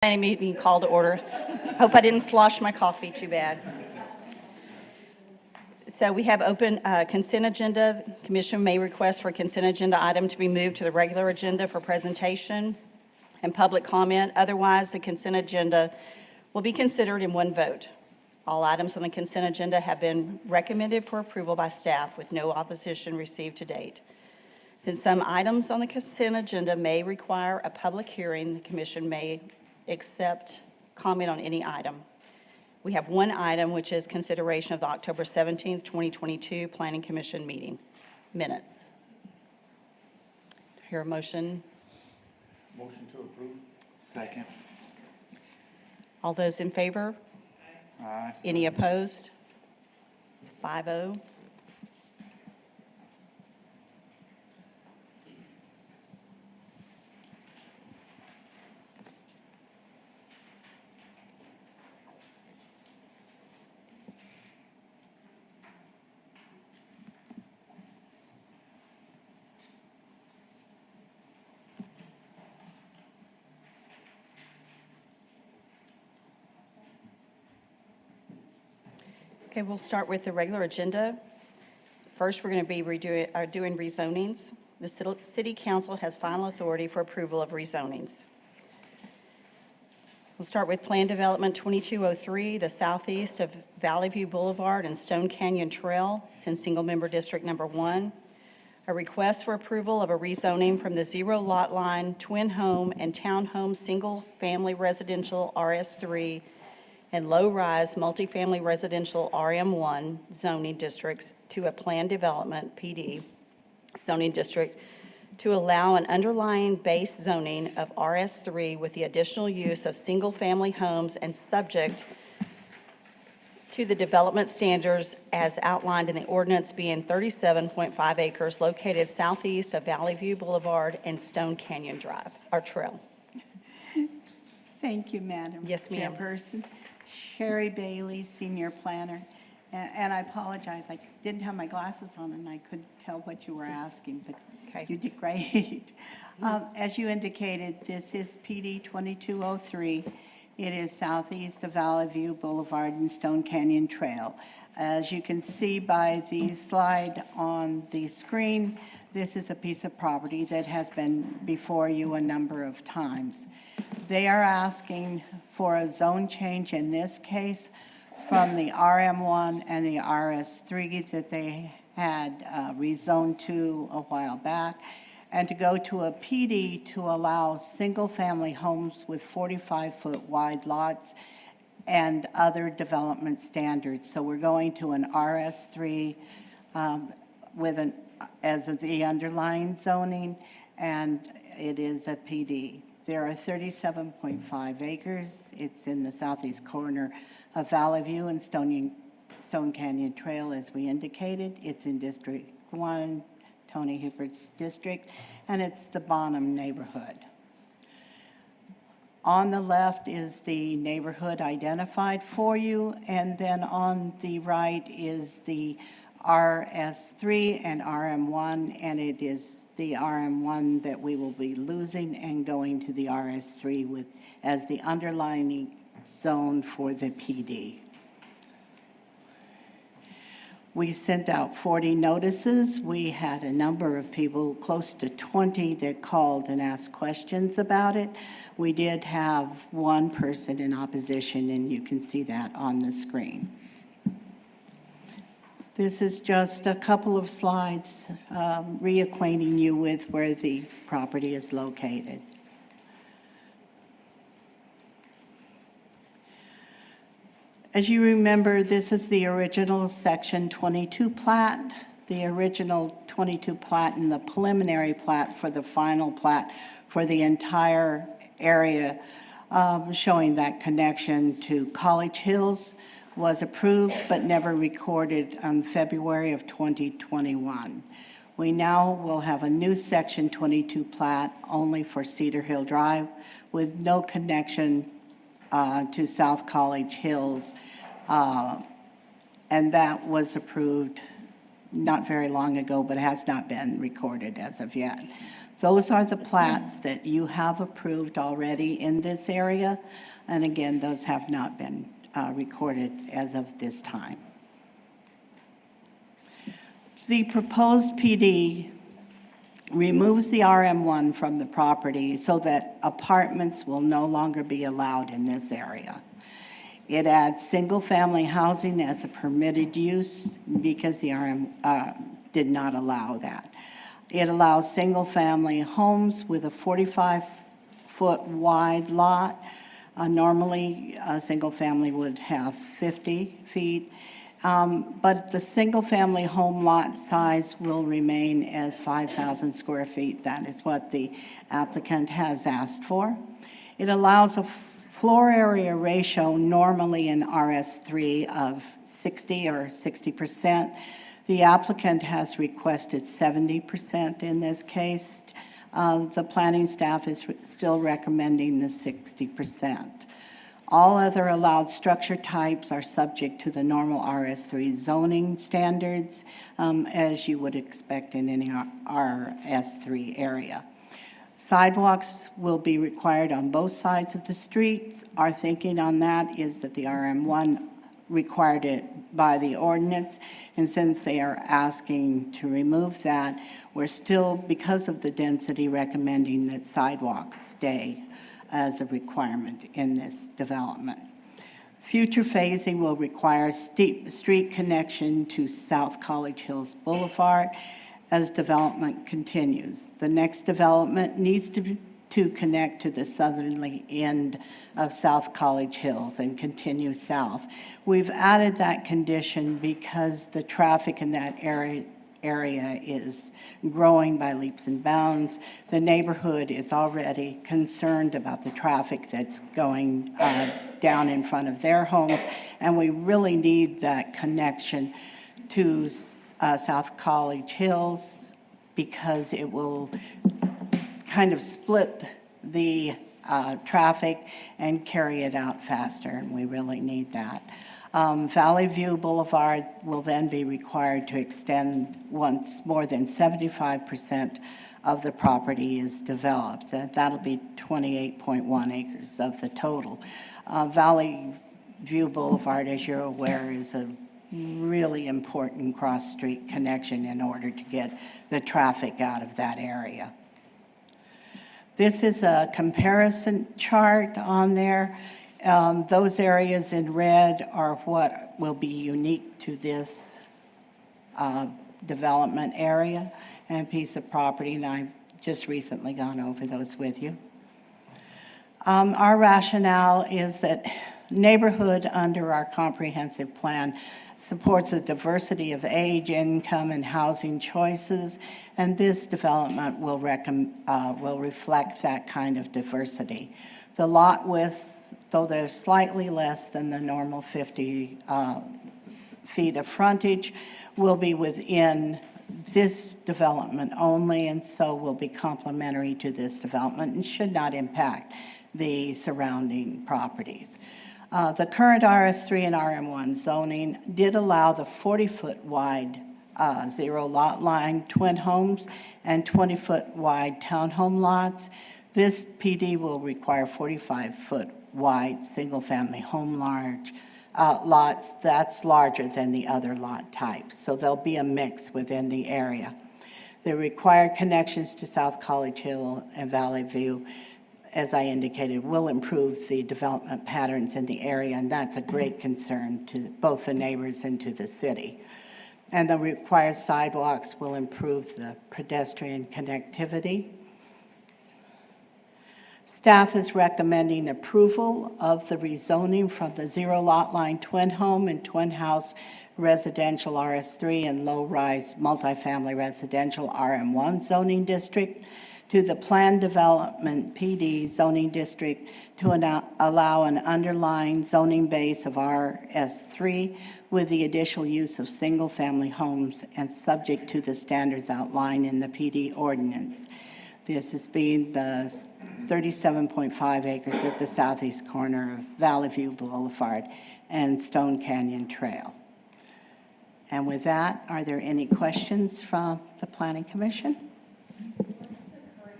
Planning meeting call to order. Hope I didn't slosh my coffee too bad. So we have open consent agenda. Commission may request for a consent agenda item to be moved to the regular agenda for presentation and public comment. Otherwise, the consent agenda will be considered in one vote. All items on the consent agenda have been recommended for approval by staff with no opposition received to date. Since some items on the consent agenda may require a public hearing, the commission may accept comment on any item. We have one item, which is consideration of the October 17th, 2022 Planning Commission meeting minutes. Hear a motion? Motion to approve. Second. All those in favor? Aye. Any opposed? It's 5-0. Okay, we'll start with the regular agenda. First, we're going to be doing rezonings. The City Council has final authority for approval of rezonings. We'll start with Plan Development 2203, the southeast of Valley View Boulevard and Stone Canyon Trail. It's in Single Member District Number 1. A request for approval of a rezoning from the zero lot line, twin home and townhome single-family residential RS3 and low-rise multifamily residential RM1 zoning districts to a planned development PD zoning district to allow an underlying base zoning of RS3 with the additional use of single-family homes and subject to the development standards as outlined in the ordinance being 37.5 acres located southeast of Valley View Boulevard and Stone Canyon Drive, our trail. Thank you, Madam Yes, ma'am. Chairperson. Sherry Bailey, Senior Planner. And I apologize, I didn't have my glasses on and I couldn't tell what you were asking, but Okay. you did great. As you indicated, this is PD 2203. It is southeast of Valley View Boulevard and Stone Canyon Trail. As you can see by the slide on the screen, this is a piece of property that has been before you a number of times. They are asking for a zone change in this case from the RM1 and the RS3 that they had rezoned to a while back, and to go to a PD to allow single-family homes with 45-foot wide lots and other development standards. So we're going to an RS3 as the underlying zoning, and it is a PD. There are 37.5 acres. It's in the southeast corner of Valley View and Stone Canyon Trail, as we indicated. It's in District 1, Tony Hippert's district, and it's the Bonham neighborhood. On the left is the neighborhood identified for you, and then on the right is the RS3 and RM1, and it is the RM1 that we will be losing and going to the RS3 as the underlying zone for the PD. We sent out 40 notices. We had a number of people, close to 20, that called and asked questions about it. We did have one person in opposition, and you can see that on the screen. This is just a couple of slides reacquainting you with where the property is located. As you remember, this is the original Section 22 plat, the original 22 plat and the preliminary plat for the final plat for the entire area, showing that connection to College Hills was approved but never recorded on February of 2021. We now will have a new Section 22 plat only for Cedar Hill Drive with no connection to South College Hills, and that was approved not very long ago, but has not been recorded as of yet. Those are the plats that you have approved already in this area. And again, those have not been recorded as of this time. The proposed PD removes the RM1 from the property so that apartments will no longer be allowed in this area. It adds single-family housing as a permitted use because the RM did not allow that. It allows single-family homes with a 45-foot wide lot. Normally, a single family would have 50 feet, but the single-family home lot size will remain as 5,000 square feet. That is what the applicant has asked for. It allows a floor area ratio normally in RS3 of 60 or 60%. The applicant has requested 70% in this case. The planning staff is still recommending the 60%. All other allowed structure types are subject to the normal RS3 zoning standards, as you would expect in any RS3 area. Sidewalks will be required on both sides of the streets. Our thinking on that is that the RM1 required it by the ordinance, and since they are asking to remove that, we're still, because of the density, recommending that sidewalks stay as a requirement in this development. Future phasing will require street connection to South College Hills Boulevard as development continues. The next development needs to connect to the southerly end of South College Hills and continue south. We've added that condition because the traffic in that area is growing by leaps and bounds. The neighborhood is already concerned about the traffic that's going down in front of their homes, and we really need that connection to South College Hills because it will kind of split the traffic and carry it out faster, and we really need that. Valley View Boulevard will then be required to extend once more than 75% of the property is developed. That'll be 28.1 acres of the total. Valley View Boulevard, as you're aware, is a really important cross-street connection in order to get the traffic out of that area. This is a comparison chart on there. Those areas in red are what will be unique to this development area and piece of property, and I've just recently gone over those with you. Our rationale is that neighborhood under our comprehensive plan supports a diversity of age, income, and housing choices, and this development will reflect that kind of diversity. The lot width, though they're slightly less than the normal 50 feet of frontage, will be within this development only, and so will be complementary to this development and should not impact the surrounding properties. The current RS3 and RM1 zoning did allow the 40-foot wide zero lot line twin homes and 20-foot wide townhome lots. This PD will require 45-foot wide single-family home lots. That's larger than the other lot types, so there'll be a mix within the area. The required connections to South College Hill and Valley View, as I indicated, will improve the development patterns in the area, and that's a great concern to both the neighbors and to the city. And the required sidewalks will improve the pedestrian connectivity. Staff is recommending approval of the rezoning from the zero lot line twin home and twin house residential RS3 and low-rise multifamily residential RM1 zoning district to the planned development PD zoning district to allow an underlying zoning base of RS3 with the additional use of single-family homes and subject to the standards outlined in the PD ordinance. This is being the 37.5 acres at the southeast corner of Valley View Boulevard and Stone Canyon Trail. And with that, are there any questions from the Planning Commission? What's the current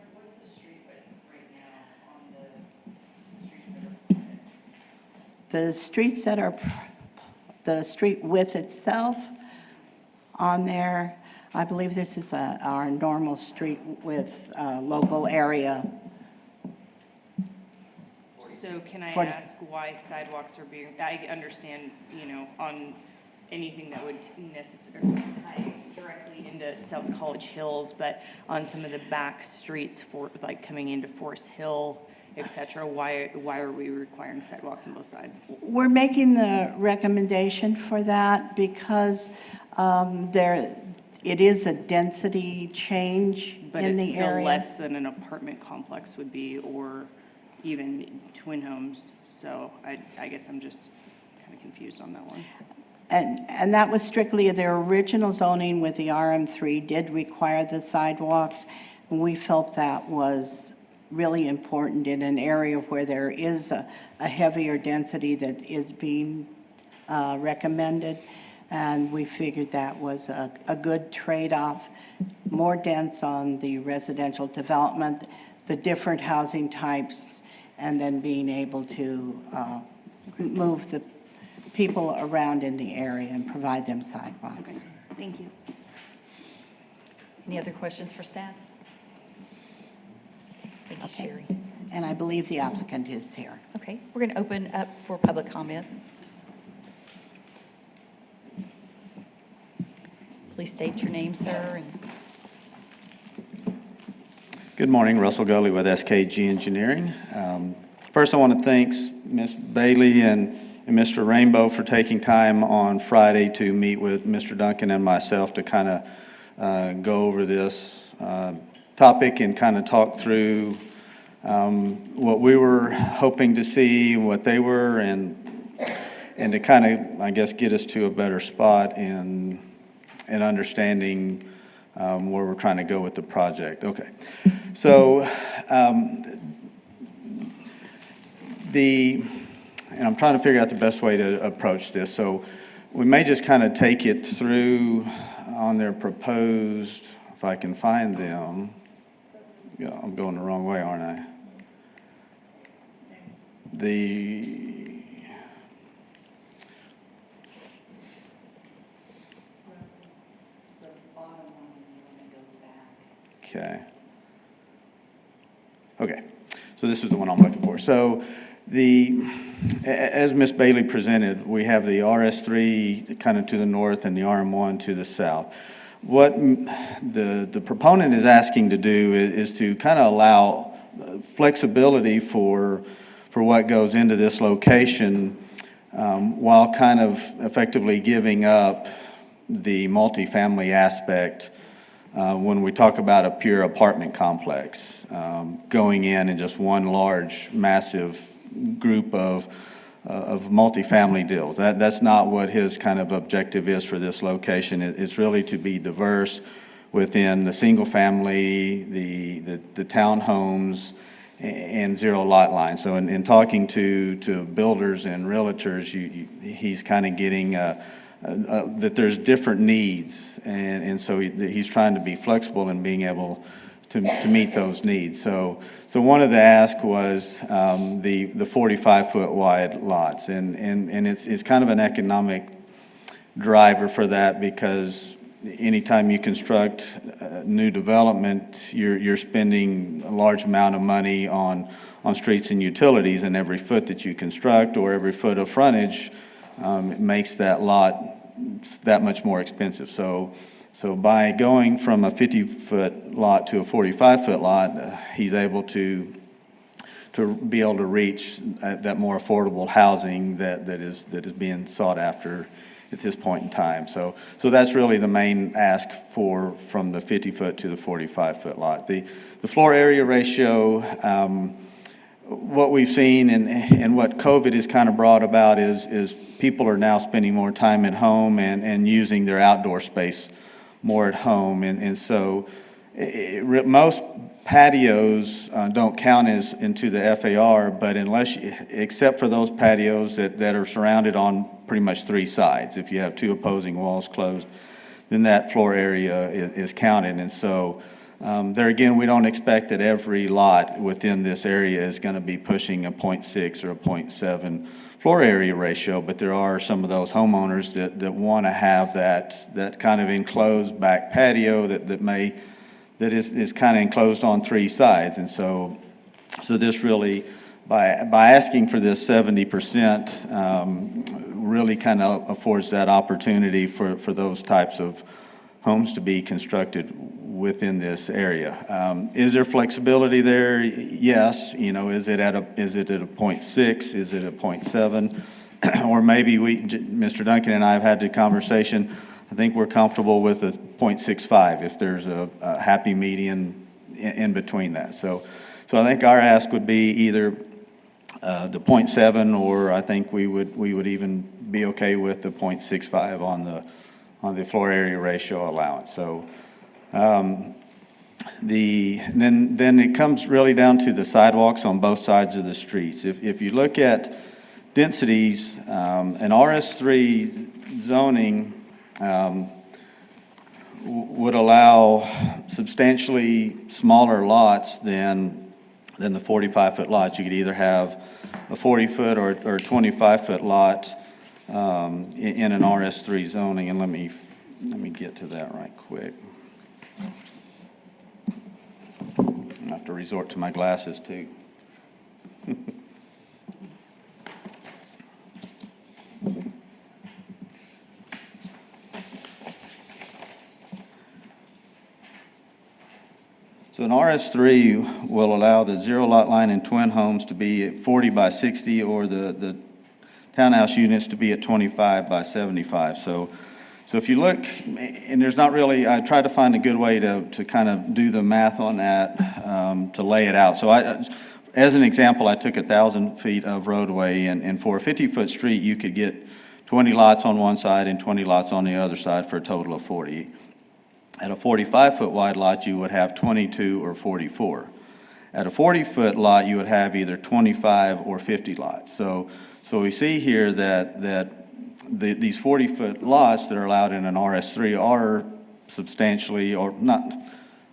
The streets that are, the street width itself on there, I believe this is our normal street width, local area. So can I 40. ask why sidewalks are being, I understand, on anything that would necessarily tie directly into South College Hills, but on some of the back streets for, like coming into Forest Hill, et cetera, why are we requiring sidewalks on both sides? We're making the recommendation for that because it is a density change But in it's the still area. less than an apartment complex would be, or even twin homes. So I guess I'm just kind of confused on that one. And that was strictly, their original zoning with the RM3 did require the sidewalks. And we felt that was really important in an area where there is a heavier density that is being recommended. And we figured that was a good trade-off, more dense on the residential development, the different housing types, and then being able to move the people around in the area and provide them sidewalks. Okay, thank you. Any other questions for staff? Thank you, Okay. Sherry. And I believe the applicant is here. Okay, we're going to open up for public comment. Please state your name, sir, and Good morning, Russell Gully with SKG Engineering. First, I want to thank Ms. Bailey and Mr. Rainbow for taking time on Friday to meet with Mr. Duncan and myself to kind of go over this topic and kind of talk through what we were hoping to see, what they were, and to kind of, I guess, get us to a better spot in understanding where we're trying to go with the project. Okay, so and I'm trying to figure out the best way to approach this. So we may just kind of take it through on their proposed, if I can find them. Yeah, I'm going the wrong way, aren't I? Okay. Okay, so this is the one I'm looking for. So as Ms. Bailey presented, we have the RS3 kind of to the north and the RM1 to the south. What the proponent is asking to do is to kind of allow flexibility for what goes into this location while kind of effectively giving up the multifamily aspect when we talk about a pure apartment complex, going in just one large, massive group of multifamily deals. That's not what his kind of objective is for this location. It's really to be diverse within the single family, the townhomes, and zero lot lines. So in talking to builders and realtors, he's kind of getting that there's different needs, and so he's trying to be flexible in being able to meet those needs. So one of the asks was the 45-foot wide lots, and it's kind of an economic driver for that, because anytime you construct new development, you're spending a large amount of money on streets and utilities, and every foot that you construct or every foot of frontage it makes that lot that much more expensive. So by going from a 50-foot lot to a 45-foot lot, he's able to be able to reach that more affordable housing that is being sought after at this point in time. So that's really the main ask from the 50-foot to the 45-foot lot. The floor area ratio, what we've seen and what COVID has kind of brought about is people are now spending more time at home and using their outdoor space more at home. And so most patios don't count as into the FAR, but except for those patios that are surrounded on pretty much three sides. If you have two opposing walls closed, then that floor area is counted. And so There again, we don't expect that every lot within this area is going to be pushing a 0.6 or a 0.7 floor area ratio, but there are some of those homeowners that want to have that kind of enclosed back patio that is kind of enclosed on three sides. And so this really, by asking for this 70%, really kind of affords that opportunity for those types of homes to be constructed within this area. Is there flexibility there? Yes. Is it at a 0.6? Is it a 0.7? Or maybe Mr. Duncan and I have had the conversation. I think we're comfortable with a 0.65 if there's a happy median in between that. So I think our ask would be either the 0.7, or I think we would even be okay with the 0.65 on the floor area ratio allowance. So then it comes really down to the sidewalks on both sides of the streets. If you look at densities, an RS3 zoning would allow substantially smaller lots than the 45-foot lots. You could either have a 40-foot or a 25-foot lot in an RS3 zoning, and let me get to that right quick. I have to resort to my glasses too. So an RS3 will allow the zero lot line and twin homes to be at 40 by 60, or the townhouse units to be at 25 by 75. So if you look, and there's not really, I tried to find a good way to kind of do the math on that, to lay it out. So as an example, I took 1,000 feet of roadway, and for a 50-foot street, you could get 20 lots on one side and 20 lots on the other side for a total of 40. At a 45-foot wide lot, you would have 22 or 44. At a 40-foot lot, you would have either 25 or 50 lots. So we see here that these 40-foot lots that are allowed in an RS3 are substantially, or not,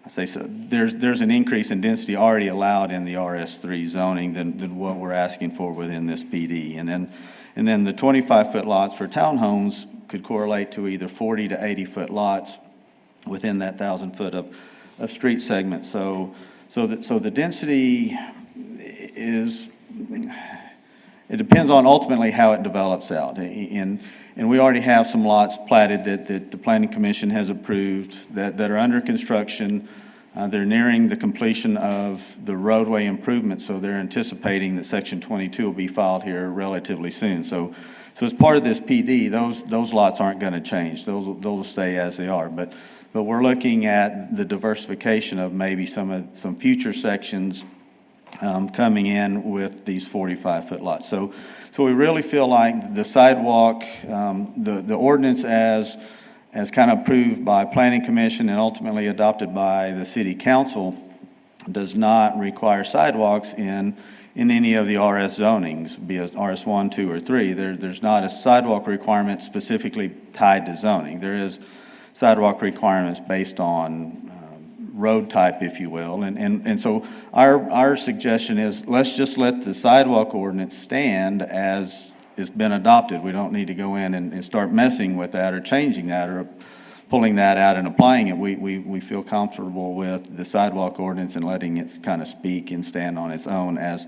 I say so, there's an increase in density already allowed in the RS3 zoning than what we're asking for within this PD. And then the 25-foot lots for townhomes could correlate to either 40 to 80-foot lots within that 1,000 foot of street segment. So the density is, it depends on ultimately how it develops out. And we already have some lots platted that the Planning Commission has approved that are under construction. They're nearing the completion of the roadway improvements, so they're anticipating that Section 22 will be filed here relatively soon. So as part of this PD, those lots aren't going to change. Those will stay as they are. But we're looking at the diversification of maybe some future sections coming in with these 45-foot lots. So we really feel like the sidewalk, the ordinance as kind of approved by Planning Commission and ultimately adopted by the City Council, does not require sidewalks in any of the RS zonings, be it RS1, 2, or 3. There's not a sidewalk requirement specifically tied to zoning. There is sidewalk requirements based on road type, if you will. And so our suggestion is, let's just let the sidewalk ordinance stand as it's been adopted. We don't need to go in and start messing with that or changing that or pulling that out and applying it. We feel comfortable with the sidewalk ordinance and letting it kind of speak and stand on its own as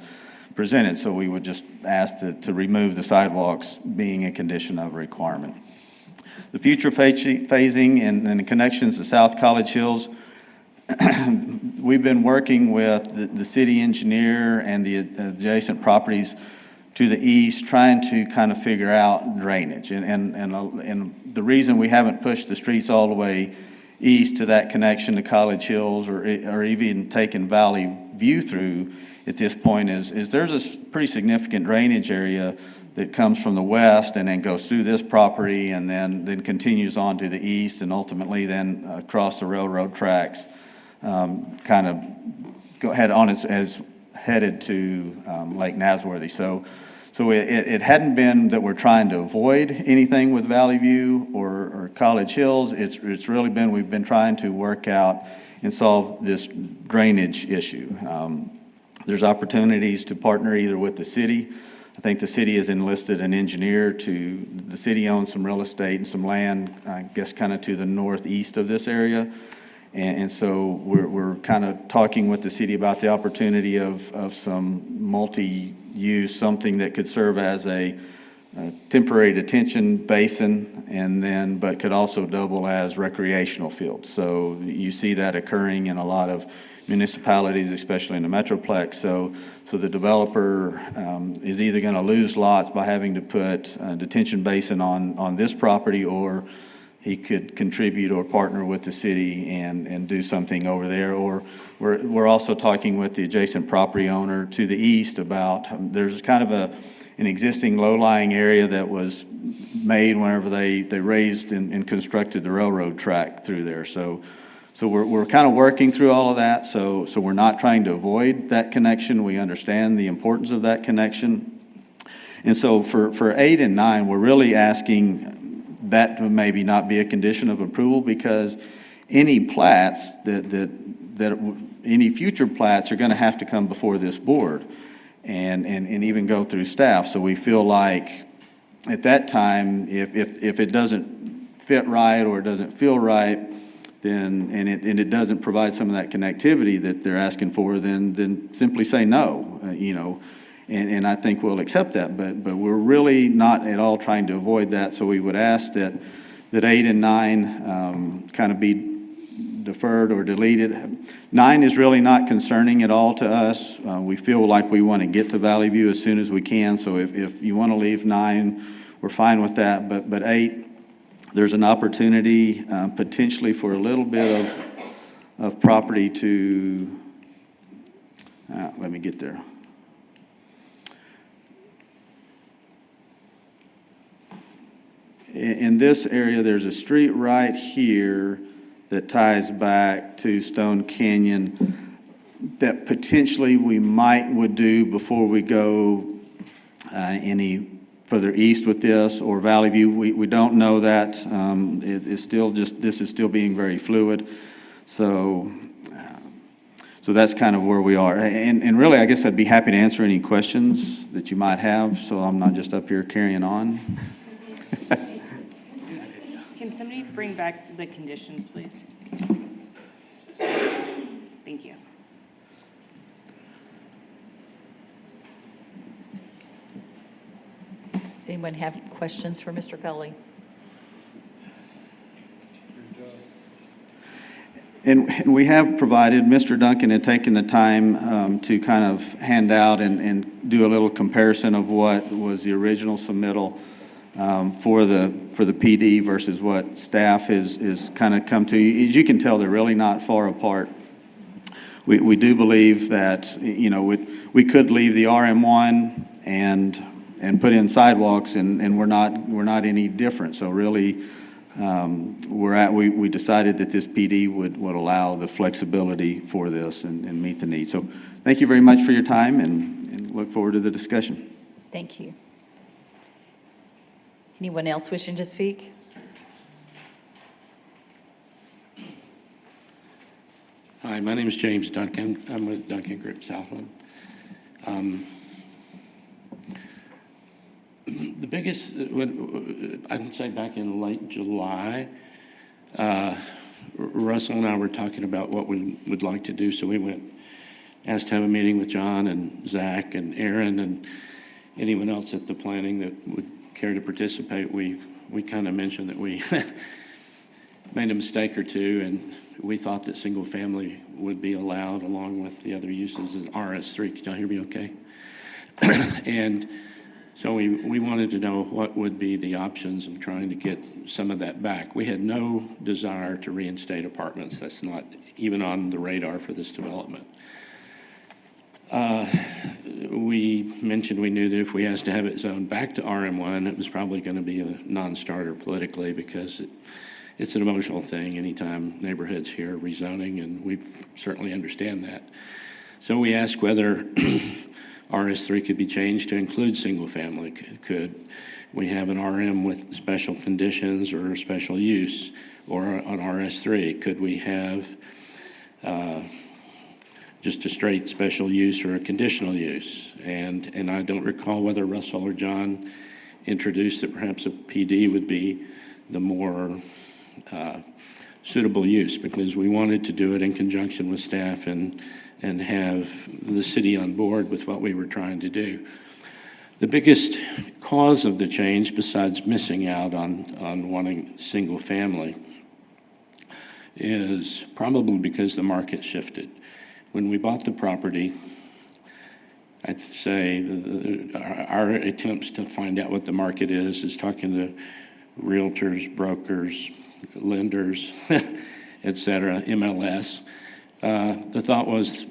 presented. So we would just ask to remove the sidewalks being a condition of requirement. The future phasing and the connections to South College Hills, we've been working with the city engineer and the adjacent properties to the east, trying to kind of figure out drainage. And the reason we haven't pushed the streets all the way east to that connection to College Hills or even taken Valley View through at this point is there's a pretty significant drainage area that comes from the west and then goes through this property and then continues on to the east and ultimately then across the railroad tracks, kind of go ahead on as headed to Lake Nasworthy. So it hadn't been that we're trying to avoid anything with Valley View or College Hills. It's really been, we've been trying to work out and solve this drainage issue. There's opportunities to partner either with the city. I think the city has enlisted an engineer the city owns some real estate and some land, I guess, kind of to the northeast of this area. And so we're kind of talking with the city about the opportunity of some multi-use, something that could serve as a temporary detention basin but could also double as recreational fields. So you see that occurring in a lot of municipalities, especially in the Metroplex. So the developer is either going to lose lots by having to put a detention basin on this property, or he could contribute or partner with the city and do something over there. Or we're also talking with the adjacent property owner to the east about, there's kind of an existing low-lying area that was made whenever they raised and constructed the railroad track through there. So we're kind of working through all of that. So we're not trying to avoid that connection. We understand the importance of that connection. And so for 8 and 9, we're really asking that to maybe not be a condition of approval, because any plats that any future plats are going to have to come before this board and even go through staff. So we feel like at that time, if it doesn't fit right or it doesn't feel right, then and it doesn't provide some of that connectivity that they're asking for, then simply say no, and I think we'll accept that. But we're really not at all trying to avoid that. So we would ask that 8 and 9 kind of be deferred or deleted. 9 is really not concerning at all to us. We feel like we want to get to Valley View as soon as we can. So if you want to leave 9, we're fine with that. But 8, there's an opportunity potentially for a little bit of property to, let me get there. In this area, there's a street right here that ties back to Stone Canyon that potentially we would do before we go any further east with this, or Valley View. We don't know that. It's still this is still being very fluid. So that's kind of where we are. And really, I guess I'd be happy to answer any questions that you might have, so I'm not just up here carrying on. Can somebody bring back the conditions, please? Thank you. Does anyone have questions for Mr. Gully? And we have provided, Mr. Duncan had taken the time to kind of hand out and do a little comparison of what was the original submittal for the PD versus what staff is kind of come to. As you can tell, they're really not far apart. We do believe that, we could leave the RM1 and put in sidewalks, and we're not any different. So really, we decided that this PD would allow the flexibility for this and meet the need. So thank you very much for your time, and look forward to the discussion. Thank you. Anyone else wishing to speak? Hi, my name is James Duncan. I'm with Duncan Group Southland. The biggest, I would say back in late July, Russell and I were talking about what we would like to do. So we asked to have a meeting with John and Zach and Aaron and anyone else at the planning that would care to participate. We kind of mentioned that we made a mistake or two, and we thought that single family would be allowed along with the other uses as RS3. Can y'all hear me okay? And so we wanted to know what would be the options of trying to get some of that back. We had no desire to reinstate apartments. That's not even on the radar for this development. We mentioned we knew that if we asked to have it zoned back to RM1, it was probably going to be a non-starter politically, because it's an emotional thing anytime neighborhoods hear rezoning, and we certainly understand that. So we asked whether RS3 could be changed to include single family. Could we have an RM with special conditions or special use, or on RS3? Could we have just a straight special use or a conditional use. And I don't recall whether Russell or John introduced that perhaps a PD would be the more suitable use, because we wanted to do it in conjunction with staff and have the city on board with what we were trying to do. The biggest cause of the change, besides missing out on wanting single family, is probably because the market shifted. When we bought the property, I'd say our attempts to find out what the market is talking to realtors, brokers, lenders, et cetera, MLS. The thought was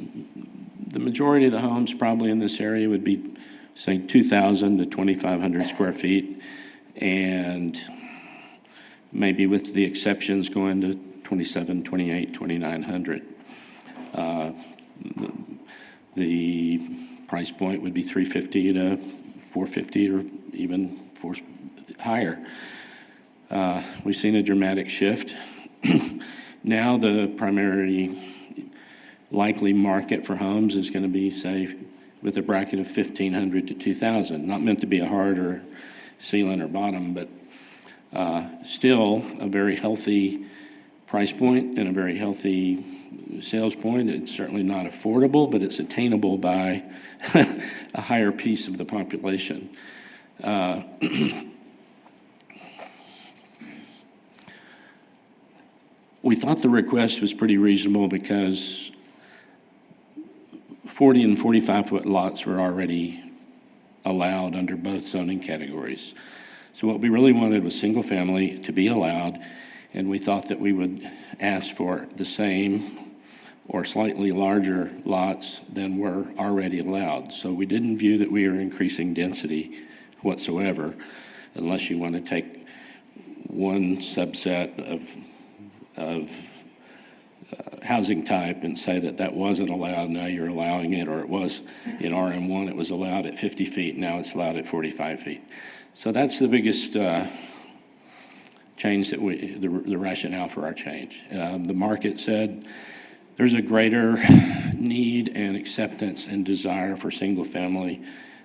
the majority of the homes probably in this area would be, say, 2,000 to 2,500 square feet, and maybe with the exceptions going to 27, 28, 2,900. The price point would be 350 to 450 or even higher. We've seen a dramatic shift. Now the primary likely market for homes is going to be, say, with a bracket of 1,500 to 2,000. Not meant to be a hard or ceiling or bottom, but still a very healthy price point and a very healthy sales point. It's certainly not affordable, but it's attainable by a higher piece of the population. We thought the request was pretty reasonable because 40 and 45-foot lots were already allowed under both zoning categories. So what we really wanted was single family to be allowed, and we thought that we would ask for the same or slightly larger lots than were already allowed. So we didn't view that we were increasing density whatsoever, unless you want to take one subset of housing type and say that that wasn't allowed, now you're allowing it, or it was in RM1, it was allowed at 50 feet, now it's allowed at 45 feet. So that's the biggest change that the rationale for our change. The market said there's a greater need and acceptance and desire for single family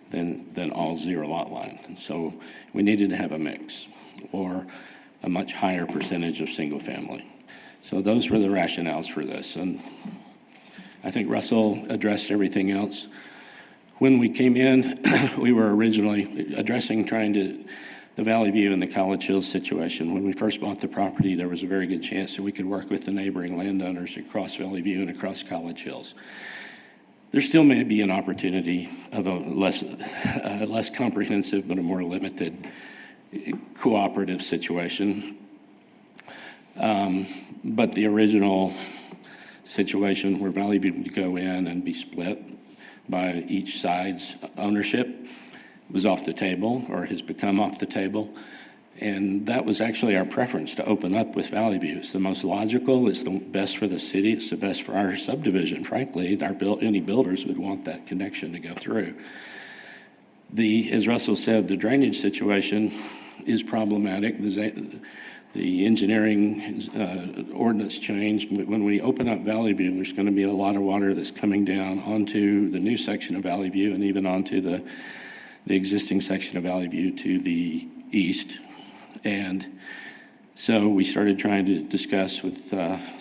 than all zero lot line. And so we needed to have a mix or a much higher percentage of single family. So those were the rationales for this. And I think Russell addressed everything else. When we came in, we were originally trying to the Valley View and the College Hills situation. When we first bought the property, there was a very good chance that we could work with the neighboring landowners across Valley View and across College Hills. There still may be an opportunity of a less comprehensive but a more limited cooperative situation. But the original situation where Valley View would go in and be split by each side's ownership was off the table, or has become off the table. And that was actually our preference, to open up with Valley View. It's the most logical, it's the best for the city, it's the best for our subdivision, frankly. Any builders would want that connection to go through. As Russell said, the drainage situation is problematic. The engineering ordinance changed. When we open up Valley View, there's going to be a lot of water that's coming down onto the new section of Valley View and even onto the existing section of Valley View to the east. And so we started trying to discuss with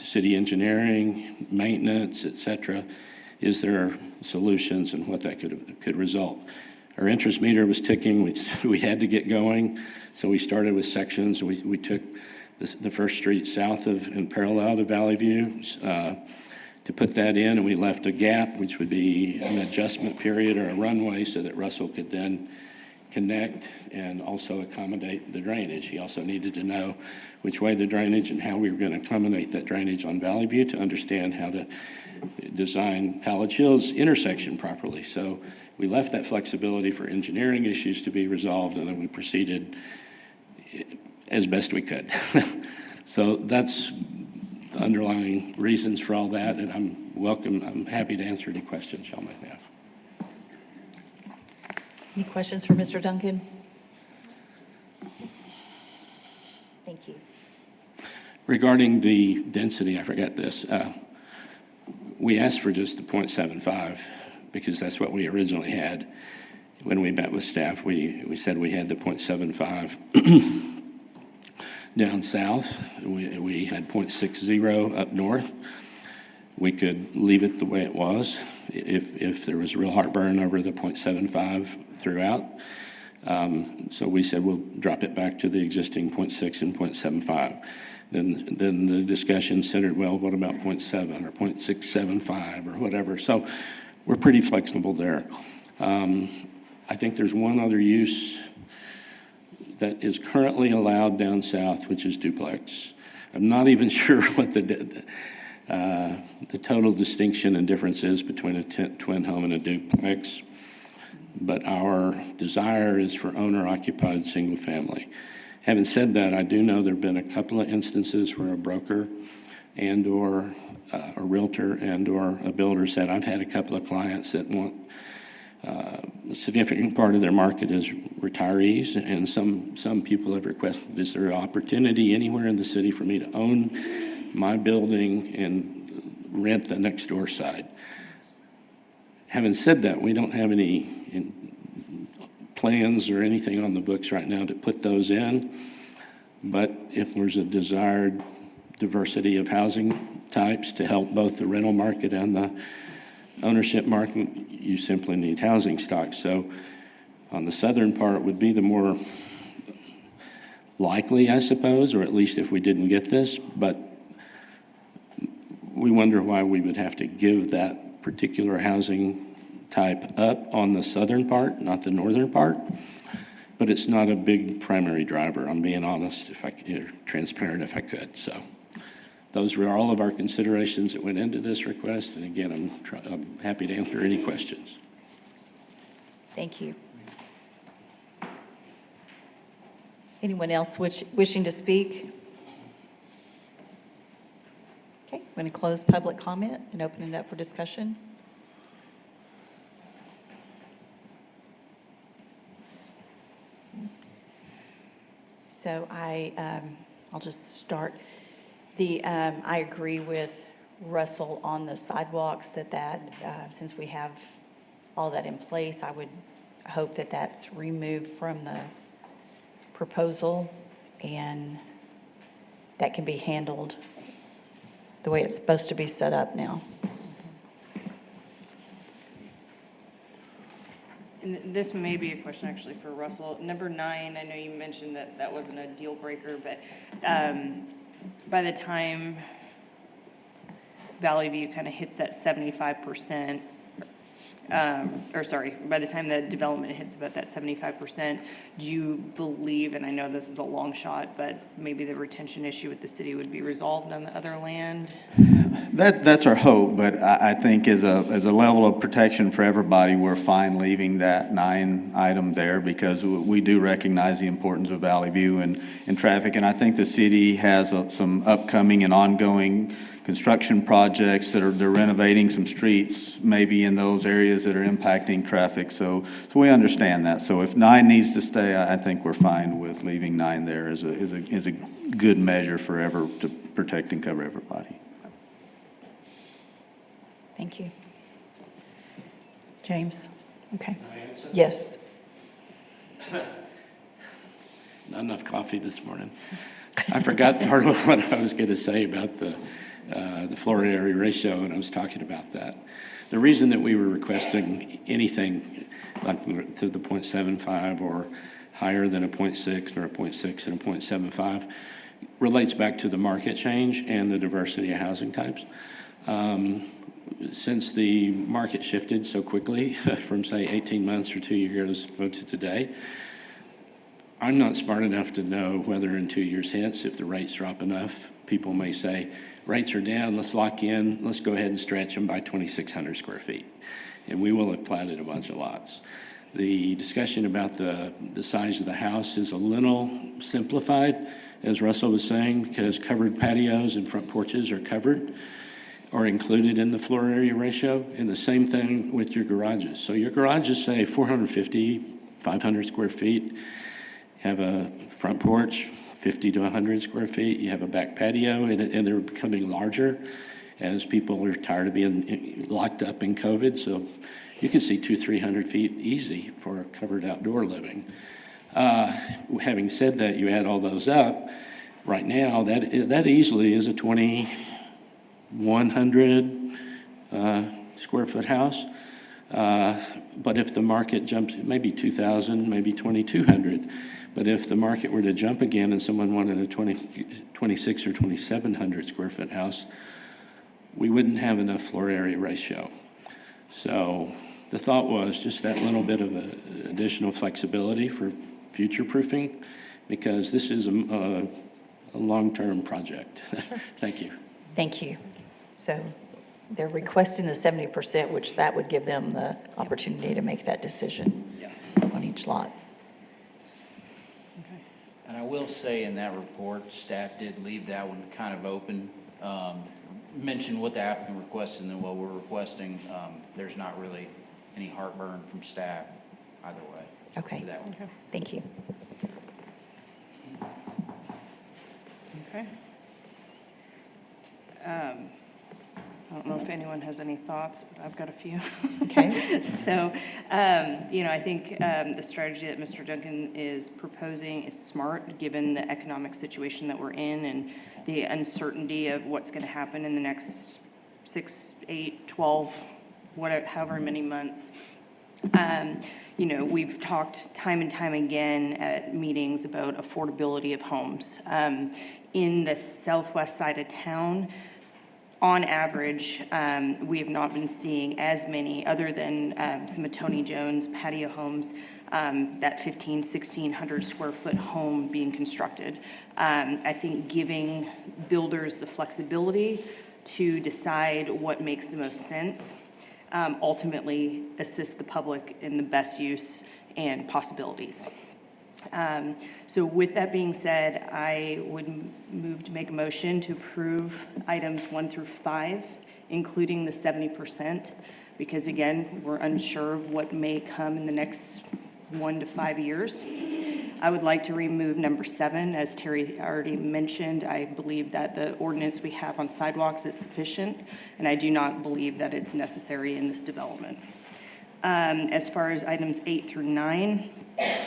city engineering, maintenance, et cetera, is there solutions and what that could result. Our interest meter was ticking. We had to get going. So we started with sections. We took the first street south of and parallel to Valley View to put that in, and we left a gap, which would be an adjustment period or a runway, so that Russell could then connect and also accommodate the drainage. He also needed to know which way the drainage and how we were going to accommodate that drainage on Valley View to understand how to design College Hills intersection properly. So we left that flexibility for engineering issues to be resolved, and then we proceeded as best we could. So that's the underlying reasons for all that, and I'm happy to answer any questions y'all might have. Any questions for Mr. Duncan? Thank you. Regarding the density, I forgot this. we asked for just the .75 because that's what we originally had. When we met with staff, we said we had the .75 down south. We had .60 up north. We could leave it the way it was if there was real heartburn over the .75 throughout. So we said we'll drop it back to the existing .6 and .75. Then the discussion centered, well, what about .7 or .675 or whatever? So we're pretty flexible there. I think there's one other use that is currently allowed down south, which is duplex. I'm not even sure what the total distinction and difference is between a twin home and a duplex, but our desire is for owner-occupied single family. Having said that, I do know there have been a couple of instances where a broker and or a realtor and or a builder said, I've had a couple of clients that want a significant part of their market is retirees, and some people have requested, is there an opportunity anywhere in the city for me to own my building and rent the next door side? Having said that, we don't have any plans or anything on the books right now to put those in, but if there's a desired diversity of housing types to help both the rental market and the ownership market, you simply need housing stock. So on the southern part would be the more likely, I suppose, or at least if we didn't get this, but we wonder why we would have to give that particular housing type up on the southern part, not the northern part. But it's not a big primary driver. I'm being honest, transparent if I could. So those were all of our considerations that went into this request. And again, I'm happy to answer any questions. Thank you. Anyone else wishing to speak? Okay, I'm going to close public comment and open it up for discussion. So I'll just start. I agree with Russell on the sidewalks that since we have all that in place, I would hope that that's removed from the proposal and that can be handled the way it's supposed to be set up now. And this may be a question actually for Russell. Number 9, I know you mentioned that that wasn't a deal breaker, but by the time Valley View kind of hits that 75%, by the time the development hits about that 75%, do you believe, and I know this is a long shot, but maybe the retention issue with the city would be resolved on the other land? That's our hope, but I think as a level of protection for everybody, we're fine leaving that 9 item there because we do recognize the importance of Valley View and traffic. And I think the city has some upcoming and ongoing construction projects they're renovating some streets, maybe in those areas that are impacting traffic. So we understand that. So if 9 needs to stay, I think we're fine with leaving 9 there as a good measure to protect and cover everybody. Thank you. James? Okay. Can I answer? Yes. Not enough coffee this morning. I forgot part of what I was going to say about the floor area ratio, and I was talking about that. The reason that we were requesting anything like to the 0.75 or higher than a 0.6 or a 0.6 and a 0.75 relates back to the market change and the diversity of housing types. Since the market shifted so quickly from, say, 18 months or 2 years ago to today, I'm not smart enough to know whether in 2 years hence, if the rates drop enough, people may say, rates are down, let's lock in, let's go ahead and stretch them by 2,600 square feet. And we will have platted a bunch of lots. The discussion about the size of the house is a little simplified, as Russell was saying, because covered patios and front porches are covered or included in the floor area ratio, and the same thing with your garages. So your garages, say 450, 500 square feet, have a front porch, 50 to 100 square feet, you have a back patio, and they're becoming larger. as people are tired of being locked up in COVID. So you can see 200-300 feet easy for covered outdoor living. Having said that, you add all those up, right now, that easily is a 2,100 square foot house. But if the market jumps, maybe 2,000, maybe 2,200. But if the market were to jump again and someone wanted a 26 or 2,700 square foot house, we wouldn't have enough floor area ratio. So the thought was just that little bit of additional flexibility for future proofing, because this is a long-term project. Thank you. Thank you. So they're requesting the 70%, which that would give them the opportunity to make that decision on each lot. And I will say in that report, staff did leave that one kind of open. Mentioned what the applicant requested and then what we're requesting. There's not really any heartburn from staff either way. Okay. For that one. Thank you. Okay. I don't know if anyone has any thoughts, but I've got a few. Okay. So, I think the strategy that Mr. Duncan is proposing is smart, given the economic situation that we're in and the uncertainty of what's going to happen in the next 6, 8, 12, whatever, however many months. We've talked time and time again at meetings about affordability of homes. In the southwest side of town, on average, we have not been seeing as many, other than some of Tony Jones' patio homes, that 1,600 square foot home being constructed. I think giving builders the flexibility to decide what makes the most sense ultimately assists the public in the best use and possibilities. So with that being said, I would move to make a motion to approve items 1 through 5, including the 70%, because again, we're unsure of what may come in the next 1 to 5 years. I would like to remove number 7, as Terry already mentioned. I believe that the ordinance we have on sidewalks is sufficient, and I do not believe that it's necessary in this development. As far as items 8 through 9,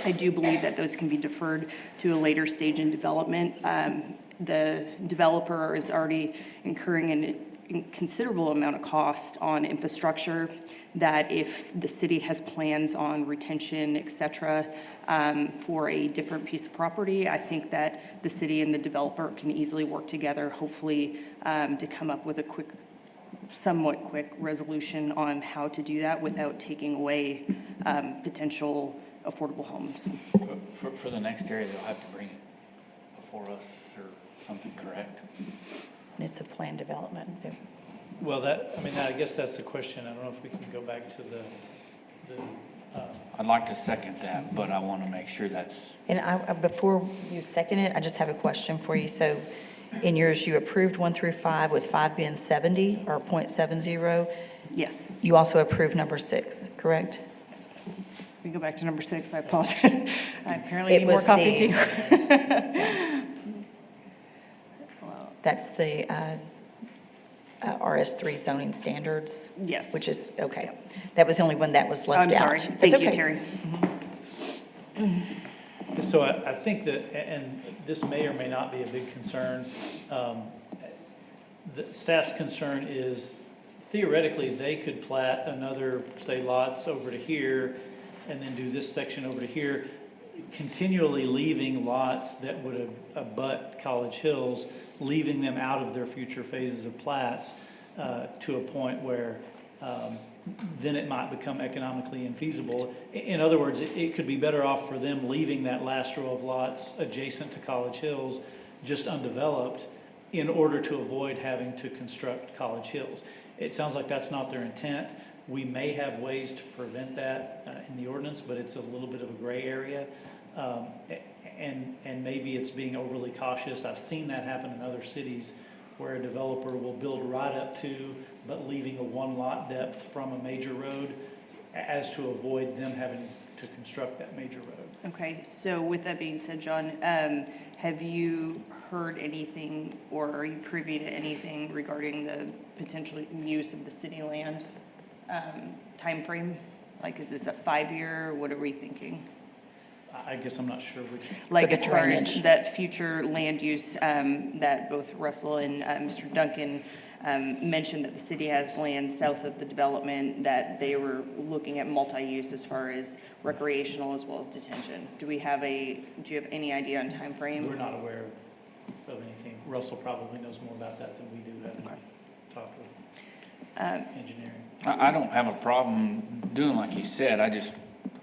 I do believe that those can be deferred to a later stage in development. The developer is already incurring a considerable amount of cost on infrastructure, that if the city has plans on retention, et cetera, for a different piece of property, I think that the city and the developer can easily work together, hopefully, to come up with a somewhat quick resolution on how to do that without taking away potential affordable homes. For the next area, they'll have to bring it before us or something, correct? It's a planned development. Well, I guess that's the question. I don't know if we can go back to the I'd like to second that, but I want to make sure that's. And before you second it, I just have a question for you. So in yours, you approved 1 through 5, with 5 being 70 or 0.70. Yes. You also approved number 6, correct? We go back to number 6. I apologize. I apparently It need more was coffee the- too. That's the RS3 zoning standards? Yes. Which is, okay. That was the only one that was left I'm out. sorry. That's Thank you, okay. Terry. So I think that, and this may or may not be a big concern, the staff's concern is theoretically they could plat another, say, lots over to here and then do this section over to here, continually leaving lots that would abut College Hills, leaving them out of their future phases of plats to a point where then it might become economically infeasible. In other words, it could be better off for them leaving that last row of lots adjacent to College Hills just undeveloped in order to avoid having to construct College Hills. It sounds like that's not their intent. We may have ways to prevent that in the ordinance, but it's a little bit of a gray area. And maybe it's being overly cautious. I've seen that happen in other cities where a developer will build right up to, but leaving a 1 lot depth from a major road as to avoid them having to construct that major road. Okay, so with that being said, John, have you heard anything or are you privy to anything regarding the potential use of the city land timeframe? Like, is this a 5-year? What are we thinking? I guess I'm not sure which. Like, the as far as drainage. that future land use, that both Russell and Mr. Duncan mentioned, that the city has land south of the development, that they were looking at multi-use as far as recreational as well as detention. Do you have any idea on timeframe? We're not aware of anything. Russell probably knows more about that than we do, having Okay. talked with engineering. I don't have a problem doing like you said, I just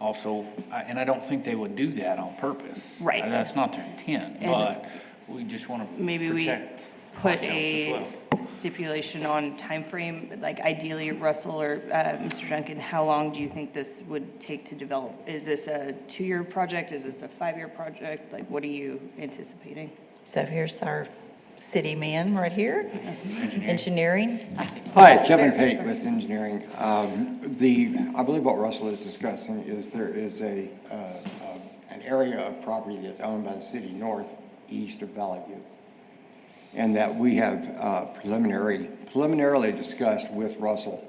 also, and I don't think they would do that on purpose. Right. That's not their intent, And but we just want to maybe we protect put ourselves as a well. stipulation on timeframe, like ideally Russell or Mr. Duncan, how long do you think this would take to develop? Is this a 2-year project? Is this a 5-year project? Like, what are you anticipating? So here's our city man right here, engineering. Hi, Kevin Pate with engineering. I believe what Russell is discussing is there is an area of property that's owned by the city northeast of Valley View. And that we have preliminarily discussed with Russell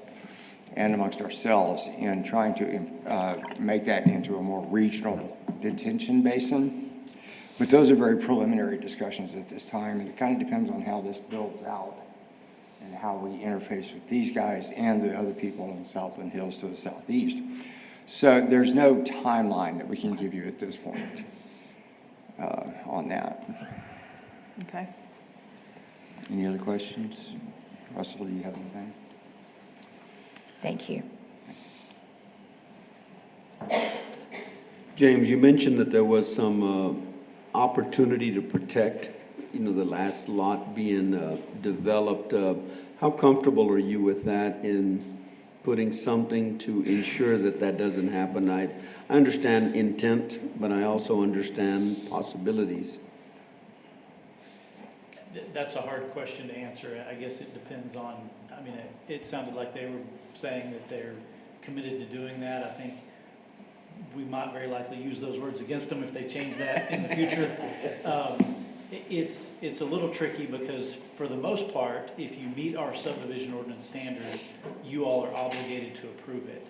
and amongst ourselves in trying to make that into a more regional detention basin. But those are very preliminary discussions at this time, and it kind of depends on how this builds out and how we interface with these guys and the other people in Southland Hills to the southeast. So there's no timeline that we can give you at this point on that. Okay. Any other questions? Russell, do you have anything? Thank you. James, you mentioned that there was some opportunity to protect, the last lot being developed. How comfortable are you with that in putting something to ensure that that doesn't happen? I understand intent, but I also understand possibilities. That's a hard question to answer. I guess it depends on, it sounded like they were saying that they're committed to doing that. I think we might very likely use those words against them if they change that in the future. It's a little tricky because for the most part, if you meet our subdivision ordinance standards, you all are obligated to approve it.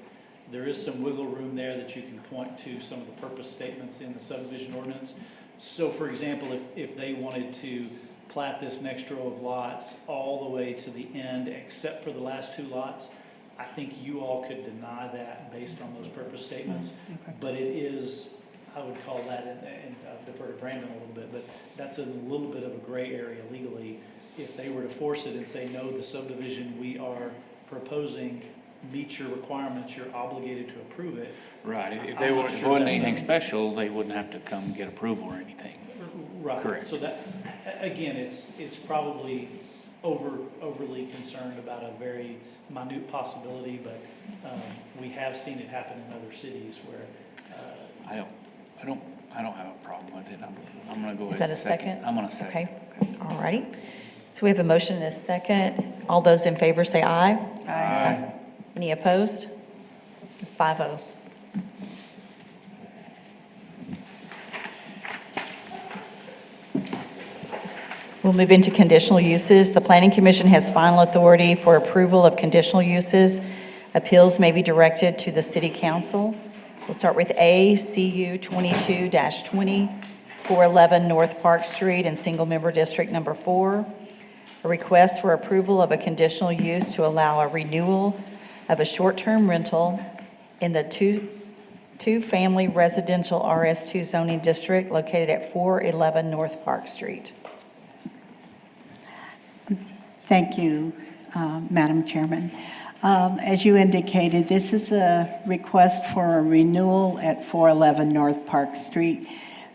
There is some wiggle room there that you can point to some of the purpose statements in the subdivision ordinance. So for example, if they wanted to plat this next row of lots all the way to the end except for the last 2 lots, I think you all could deny that based on those purpose statements. But it is, I would call that, and I'll defer to Brandon a little bit, but that's a little bit of a gray area legally. If they were to force it and say, no, the subdivision we are proposing meets your requirements, you're obligated to approve it. Right, if I'm they not wasn't sure that's anything a- special, they wouldn't have to come get approval or anything. Right. Correct. So that, again, it's probably overly concerned about a very minute possibility, but we have seen it happen in other cities where. I don't have a problem with it. I'm gonna go ahead. Is that a and second? I'm gonna second. Okay, all righty. So we have a motion and a second. All those in favor say aye. Aye. Any opposed? 5-0. We'll move into conditional uses. The Planning Commission has final authority for approval of conditional uses. Appeals may be directed to the City Council. We'll start with A, CU 22-20, 411 North Park Street in Single Member District Number 4. A request for approval of a conditional use to allow a renewal of a short-term rental in the two-family residential RS2 zoning district located at 411 North Park Street. Thank you, Madam Chairman. As you indicated, this is a request for a renewal at 411 North Park Street.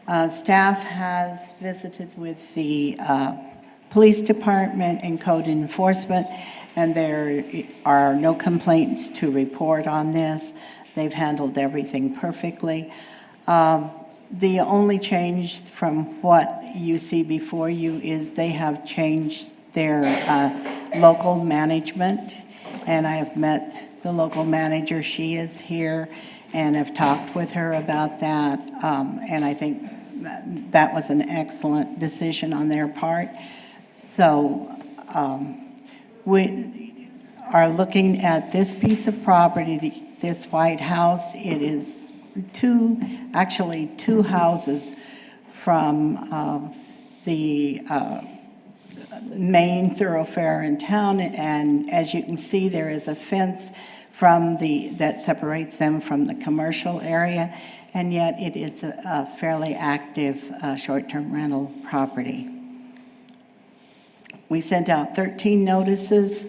Staff has visited with the Police Department and Code Enforcement, and there are no complaints to report on this. They've handled everything perfectly. The only change from what you see before you is they have changed their local management, and I have met the local manager. She is here, and have talked with her about that. And I think that was an excellent decision on their part. So we are looking at this piece of property, this white house. It is actually two houses from the main thoroughfare in town, and as you can see, there is a fence that separates them from the commercial area, and yet it is a fairly active short-term rental property. We sent out 13 notices.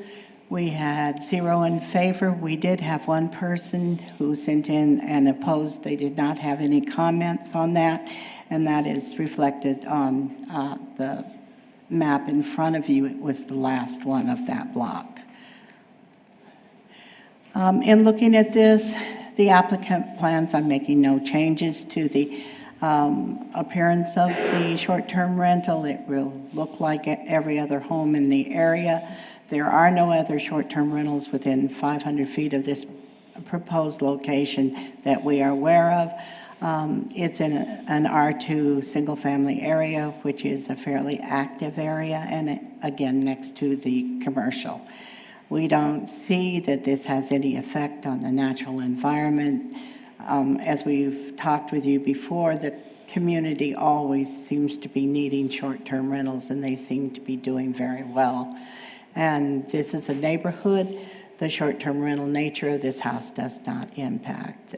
We had 0 in favor. We did have one person who sent in and opposed. They did not have any comments on that, and that is reflected on the map in front of you. It was the last one of that block. In looking at this, the applicant plans on making no changes to the appearance of the short-term rental. It will look like every other home in the area. There are no other short-term rentals within 500 feet of this proposed location that we are aware of. It's in an R2 single-family area, which is a fairly active area, and again, next to the commercial. We don't see that this has any effect on the natural environment. As we've talked with you before, the community always seems to be needing short-term rentals, and they seem to be doing very well. And this is a neighborhood. The short-term rental nature of this house does not impact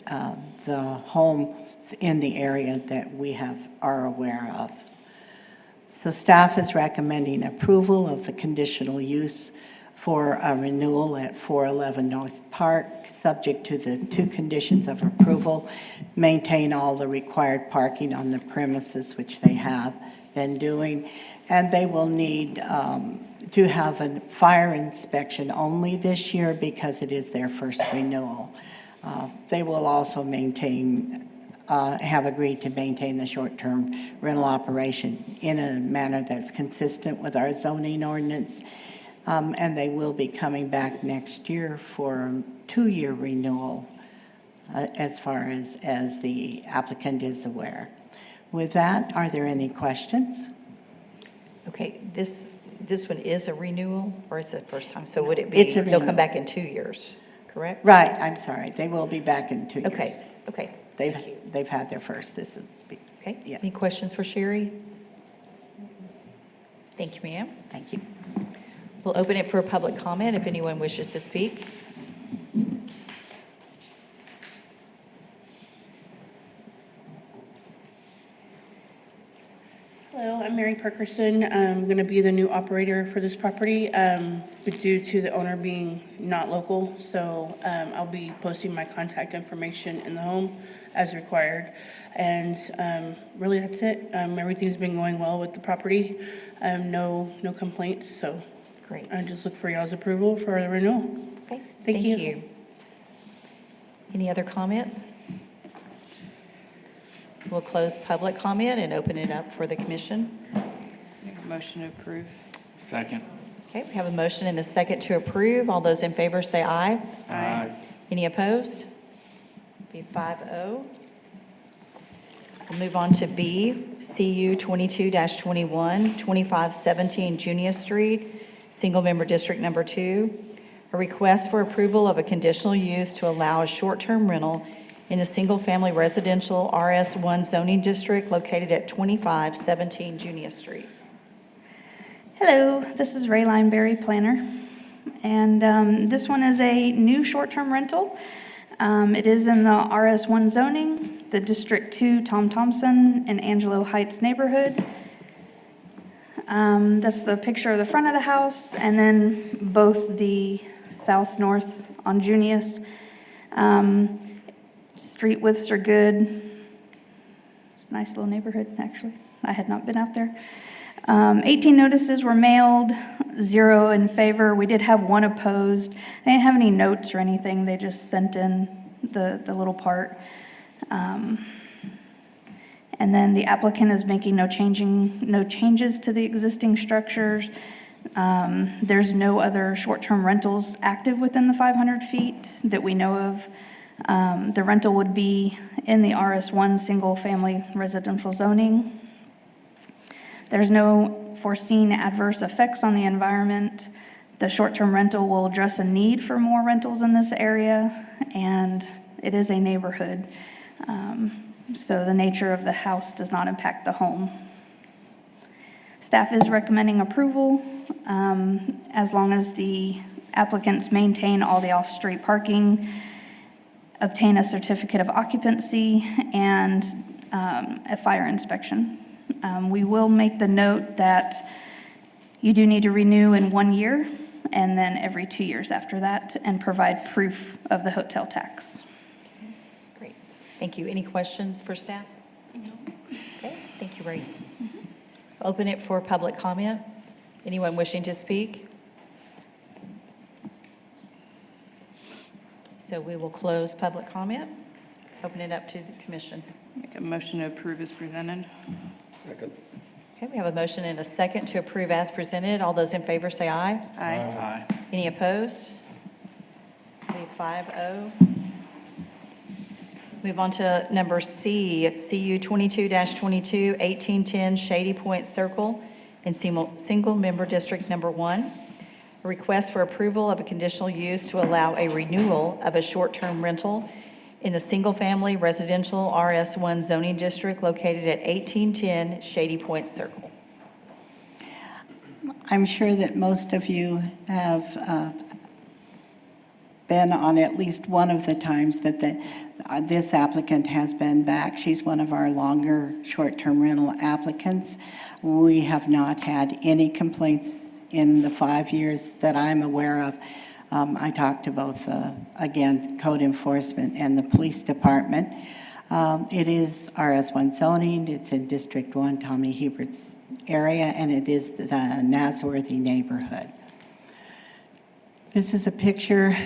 the homes in the area that we are aware of. So staff is recommending approval of the conditional use for a renewal at 411 North Park, subject to the 2 conditions of approval: maintain all the required parking on the premises, which they have been doing, and they will need to have a fire inspection only this year because it is their first renewal. They will also have agreed to maintain the short-term rental operation in a manner that's consistent with our zoning ordinance. And they will be coming back next year for a 2-year renewal, as far as the applicant is aware. With that, are there any questions? Okay, this one is a renewal, or is it first time? So would it be, It's a they'll renewal. come back in 2 years, correct? Right, I'm sorry. They will be back in 2 years. Okay, okay. Thank you. They've had their first. This is, Okay, yes. any questions for Sherry? Thank you, ma'am. Thank you. We'll open it for a public comment if anyone wishes to speak. Hello, I'm Mary Parkerson. I'm going to be the new operator for this property, but due to the owner being not local, so I'll be posting my contact information in the home as required. And really, that's it. Everything's been going well with the property. No complaints, so Great. I just look for y'all's approval for the renewal. Okay, Thank you. Any other comments? We'll close public comment and open it up for the commission. Make a motion to approve. Second. Okay, we have a motion and a second to approve. All those in favor say aye. Aye. Any opposed? Be 5-0. We'll move on to B, CU 22-21, 2517 Junior Street, Single Member District Number 2. A request for approval of a conditional use to allow a short-term rental in the single-family residential RS1 zoning district located at 2517 Junior Street. Hello, this is Rayline Berry, planner, and this one is a new short-term rental. It is in the RS1 zoning, the District 2 Tom Thompson and Angelo Heights neighborhood. That's the picture of the front of the house, and then both the south-north on Junius. Street widths are good. It's a nice little neighborhood, actually. I had not been out there. 18 notices were mailed, 0 in favor. We did have 1 opposed. They didn't have any notes or anything. They just sent in the little part. And then the applicant is making no changes to the existing structures. There's no other short-term rentals active within the 500 feet that we know of. The rental would be in the RS1 single-family residential zoning. There's no foreseen adverse effects on the environment. The short-term rental will address a need for more rentals in this area, and it is a neighborhood. So the nature of the house does not impact the home. Staff is recommending approval as long as the applicants maintain all the off-street parking, obtain a certificate of occupancy, and a fire inspection. We will make the note that you do need to renew in 1 year and then every 2 years after that, and provide proof of the hotel tax. Great. Thank you. Any questions for staff? Okay, thank you, Ray. Open it for public comment. Anyone wishing to speak? So we will close public comment, open it up to the commission. Make a motion to approve as presented. Second. Okay, we have a motion and a second to approve as presented. All those in favor say aye. Aye. Any opposed? We have 5-0. Move on to number C, CU 22-22, 1810 Shady Point Circle in single member district number 1. A request for approval of a conditional use to allow a renewal of a short-term rental in the single-family residential RS1 zoning district located at 1810 Shady Point Circle. I'm sure that most of you have been on at least one of the times that this applicant has been back. She's one of our longer short-term rental applicants. We have not had any complaints in the 5 years that I'm aware of. I talked to both, again, code enforcement and the police department. It is RS1 zoning. It's in District 1, Tommy Hubert's area, and it is the Nasworthy neighborhood. This is a picture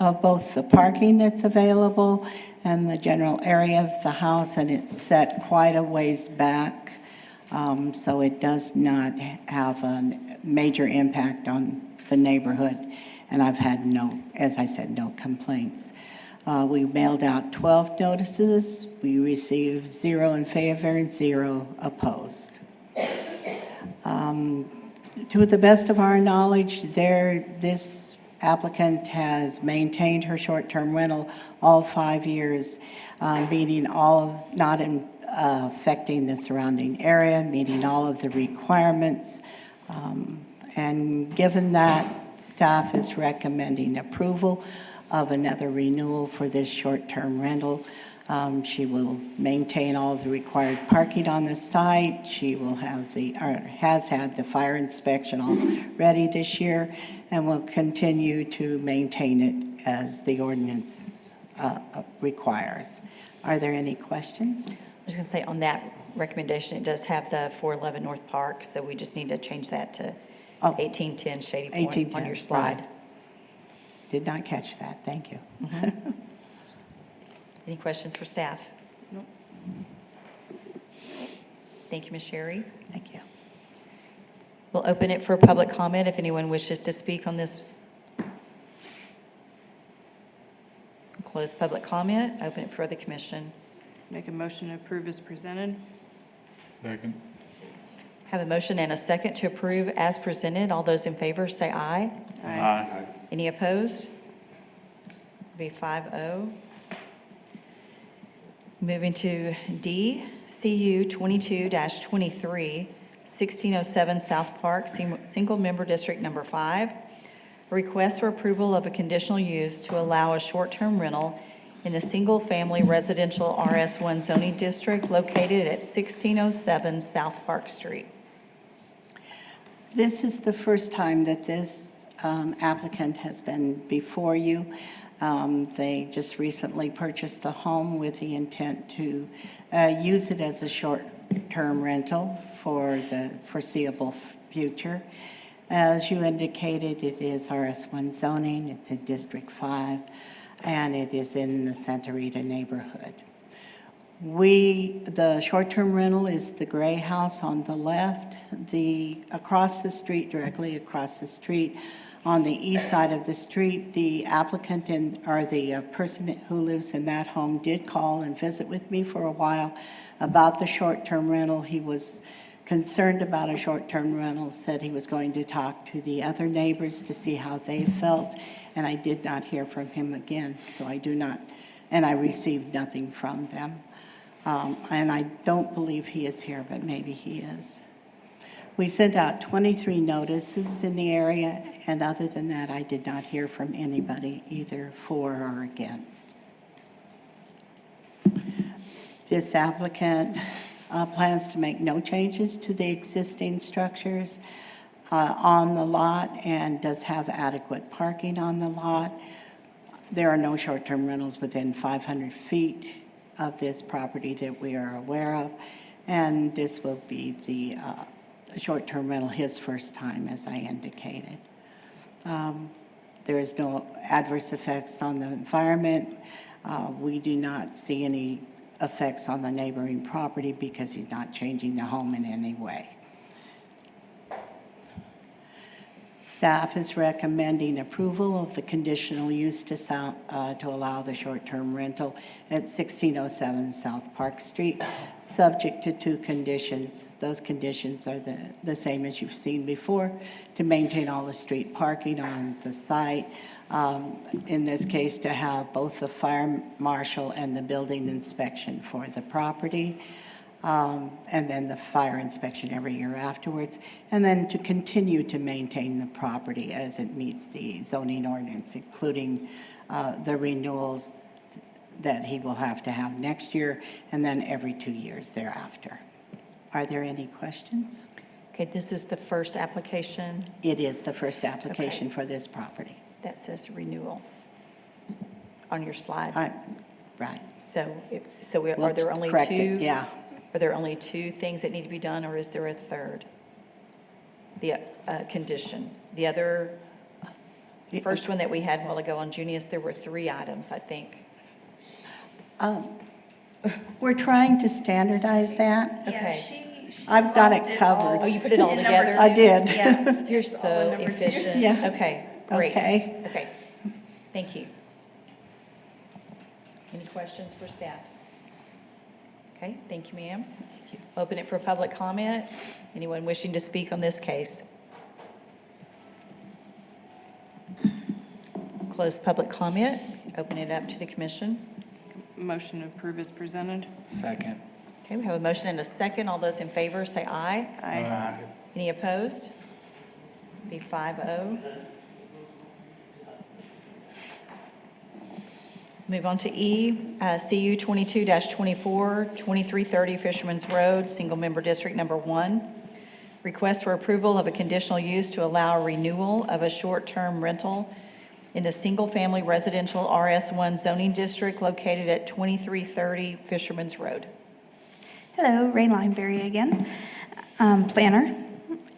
of both the parking that's available and the general area of the house, and it's set quite a ways back, so it does not have a major impact on the neighborhood. And I've had no, as I said, no complaints. We mailed out 12 notices. We received 0 in favor and 0 opposed. To the best of our knowledge, this applicant has maintained her short-term rental all 5 years, meeting all, not affecting the surrounding area, meeting all of the requirements. And given that, staff is recommending approval of another renewal for this short-term rental. She will maintain all of the required parking on the site. She will have has had the fire inspection already this year, and will continue to maintain it as the ordinance requires. Are there any questions? I was going to say, on that recommendation, it does have the 411 North Park, so we just need to change that to 1810 Shady Point 1810, on your slide. right. Did not catch that. Thank you. Any questions for staff? Nope. Thank you, Ms. Sherry. Thank you. We'll open it for public comment if anyone wishes to speak on this. Close public comment, open it for the commission. Make a motion to approve as presented. Second. Have a motion and a second to approve as presented. All those in favor say aye. Aye. Any opposed? Be 5-0. Moving to D, CU 22-23, 1607 South Park, single member district number 5. A request for approval of a conditional use to allow a short-term rental in the single-family residential RS1 zoning district located at 1607 South Park Street. This is the first time that this applicant has been before you. They just recently purchased the home with the intent to use it as a short-term rental for the foreseeable future. As you indicated, it is RS1 zoning, it's in District 5, and it is in the Santa Rita neighborhood. The short-term rental is the gray house on the left. Across the street, directly across the street, on the east side of the street. The applicant or the person who lives in that home did call and visit with me for a while about the short-term rental. He was concerned about a short-term rental, said he was going to talk to the other neighbors to see how they felt, and I did not hear from him again, so I do not, and I received nothing from them. And I don't believe he is here, but maybe he is. We sent out 23 notices in the area, and other than that, I did not hear from anybody either for or against. This applicant plans to make no changes to the existing structures on the lot and does have adequate parking on the lot. There are no short-term rentals within 500 feet of this property that we are aware of, and this will be the short-term rental his first time, as I indicated. There is no adverse effects on the environment. We do not see any effects on the neighboring property because he's not changing the home in any way. Staff is recommending approval of the conditional use to allow the short-term rental at 1607 South Park Street, subject to 2 conditions. Those conditions are the same as you've seen before: to maintain all the street parking on the site, in this case to have both the fire marshal and the building inspection for the property, and then the fire inspection every year afterwards, and then to continue to maintain the property as it meets the zoning ordinance, including the renewals that he will have to have next year, and then every 2 years thereafter. Are there any questions? Okay, this is the first application It is the first application for this property. that says renewal on your slide. Right. Are there only Correct it, two? yeah. Are there only 2 things that need to be done, or is there a third? The condition. The other, first one that we had a while ago on Junius, there were 3 items, I think. We're trying to standardize that. Okay. I've got it covered. Oh, you put it all together? I did. You're so efficient. Yeah. Okay, great. Okay. Okay, thank you. Any questions for staff? Okay, thank you, ma'am. Open it for public comment. Anyone wishing to speak on this case? Close public comment. Open it up to the commission. Motion to approve is presented. Second. Okay, we have a motion and a second. All those in favor say aye. Aye. Any opposed? Be 5-0. Move on to E, CU 22-24, 2330 Fisherman's Road, Single Member District Number 1. Request for approval of a conditional use to allow renewal of a short-term rental in the single-family residential RS1 zoning district located at 2330 Fisherman's Road. Hello, Ray Lineberry again, planner.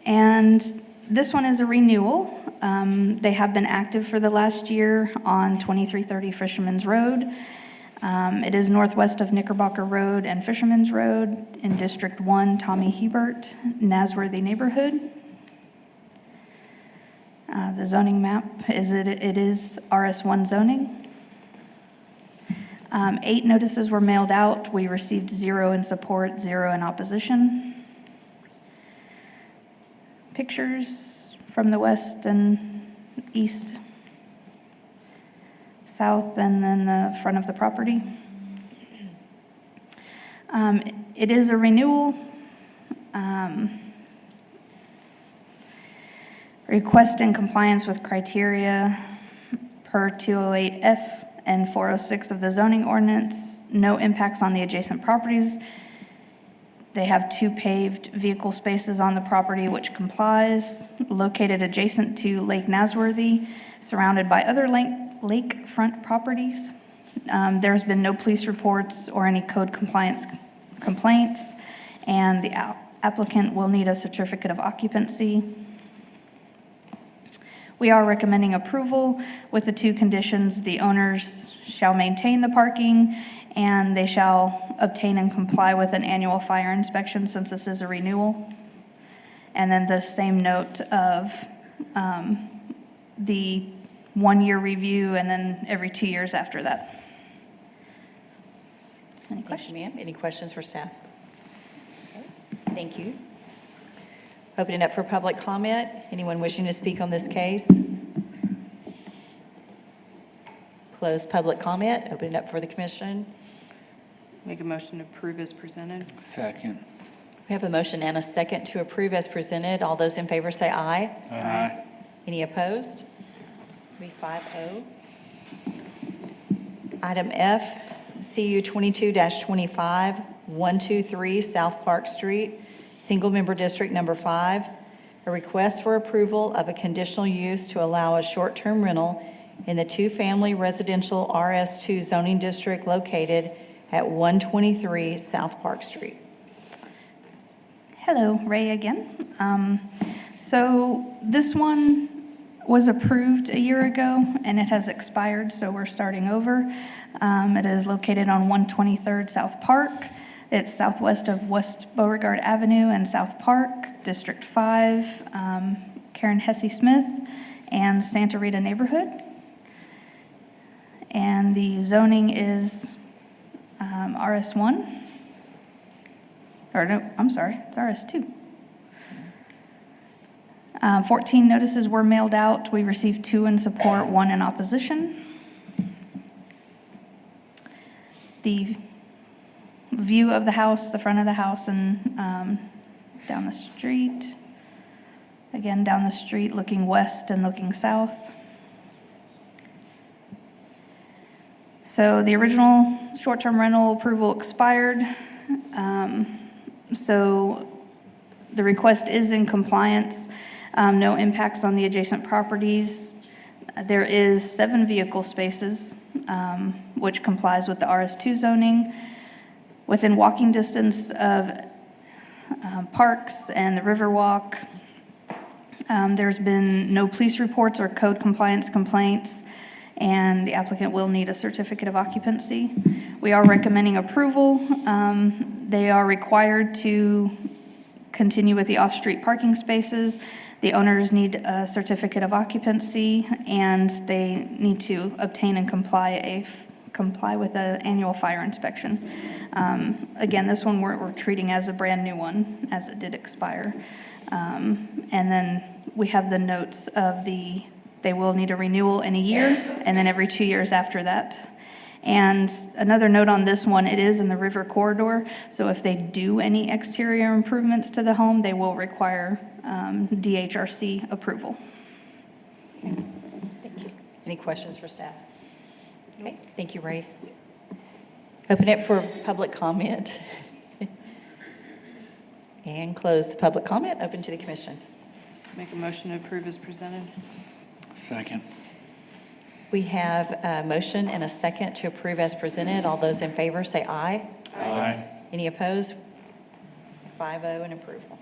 And this one is a renewal. They have been active for the last year on 2330 Fisherman's Road. It is northwest of Knickerbocker Road and Fisherman's Road in District 1, Tommy Hebert, Nasworthy neighborhood. The zoning map is it is RS1 zoning. 8 notices were mailed out. We received 0 in support, 0 in opposition. Pictures from the west and east, south, and then the front of the property. It is a renewal. Request in compliance with criteria per 208F and 406 of the zoning ordinance. No impacts on the adjacent properties. They have 2 paved vehicle spaces on the property, which complies, located adjacent to Lake Nasworthy, surrounded by other lakefront properties. There's been no police reports or any code compliance complaints, and the applicant will need a certificate of occupancy. We are recommending approval with the 2 conditions. The owners shall maintain the parking, and they shall obtain and comply with an annual fire inspection since this is a renewal. And then the same note of the 1-year review and then every 2 years after that. Any Thank you, questions? ma'am. Any questions for staff? Okay, thank you. Open it up for public comment. Anyone wishing to speak on this case? Close public comment. Open it up for the commission. Make a motion to approve as presented. Second. We have a motion and a second to approve as presented. All those in favor say aye. Aye. Any opposed? 5-0. Item F, CU 22-25, 123 South Park Street, Single Member District Number 5. A request for approval of a conditional use to allow a short-term rental in the two-family residential RS2 zoning district located at 123 South Park Street. Hello, Ray again. So this one was approved a year ago and it has expired, so we're starting over. It is located on 123rd South Park. It's southwest of West Beauregard Avenue and South Park, District 5, Karen Hesse Smith, and Santa Rita neighborhood. And the zoning is RS1. Or no, I'm sorry, it's RS2. 14 notices were mailed out. We received 2 in support, 1 in opposition. The view of the house, the front of the house, and down the street. Again, down the street, looking west and looking south. So the original short-term rental approval expired. So the request is in compliance. No impacts on the adjacent properties. There is 7 vehicle spaces, which complies with the RS2 zoning. Within walking distance of parks and the Riverwalk. There's been no police reports or code compliance complaints, and the applicant will need a certificate of occupancy. We are recommending approval. They are required to continue with the off-street parking spaces. The owners need a certificate of occupancy, and they need to obtain and comply with an annual fire inspection. Again, this one we're treating as a brand-new one, as it did expire. And then we have the notes of they will need a renewal in a year, and then every 2 years after that. And another note on this one, it is in the river corridor, so if they do any exterior improvements to the home, they will require DHRC approval. Thank you. Any questions for staff? Okay, thank you, Ray. Open it for public comment. And close the public comment, open to the commission. Make a motion to approve as presented. Second. We have a motion and a second to approve as presented. All those in favor say aye. Aye. Any opposed? 5-0 and approval.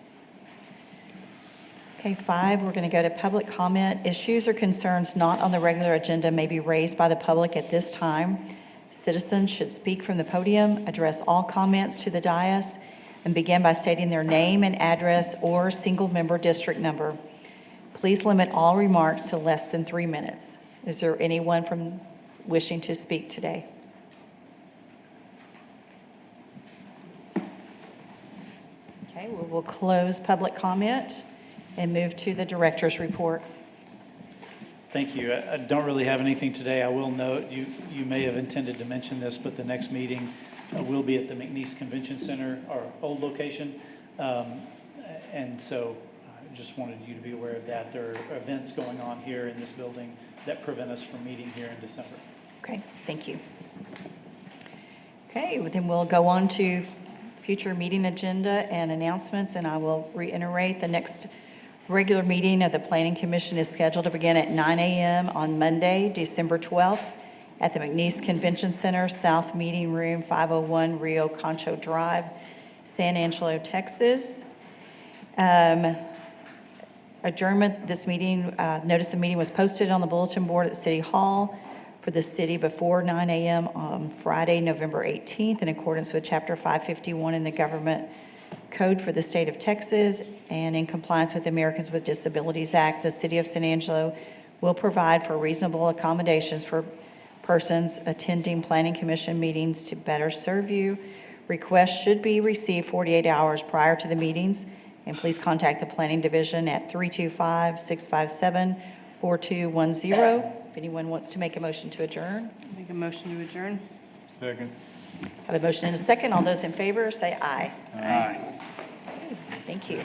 Okay, 5, we're going to go to public comment. Issues or concerns not on the regular agenda may be raised by the public at this time. Citizens should speak from the podium, address all comments to the dais, and begin by stating their name and address or single-member district number. Please limit all remarks to less than 3 minutes. Is there anyone from wishing to speak today? Okay, we will close public comment and move to the director's report. Thank you. I don't really have anything today. I will note, you may have intended to mention this, but the next meeting will be at the McNeese Convention Center, our old location. And so I just wanted you to be aware of that. There are events going on here in this building that prevent us from meeting here in December. Okay, thank you. Okay, well, then we'll go on to future meeting agenda and announcements, and I will reiterate the next regular meeting of the Planning Commission is scheduled to begin at 9 a.m. on Monday, December 12th at the McNeese Convention Center, South Meeting Room, 501 Rio Concho Drive, San Angelo, Texas. Adjournment, this meeting, notice of meeting was posted on the bulletin board at City Hall for the city before 9 a.m. on Friday, November 18th, in accordance with Chapter 551 in the Government Code for the State of Texas and in compliance with the Americans with Disabilities Act. The City of San Angelo will provide for reasonable accommodations for persons attending Planning Commission meetings to better serve you. Requests should be received 48 hours prior to the meetings, and please contact the Planning Division at 325-657-4210. If anyone wants to make a motion to adjourn. Make a motion to adjourn? Second. Have a motion and a second. All those in favor, say aye. Aye. Thank you.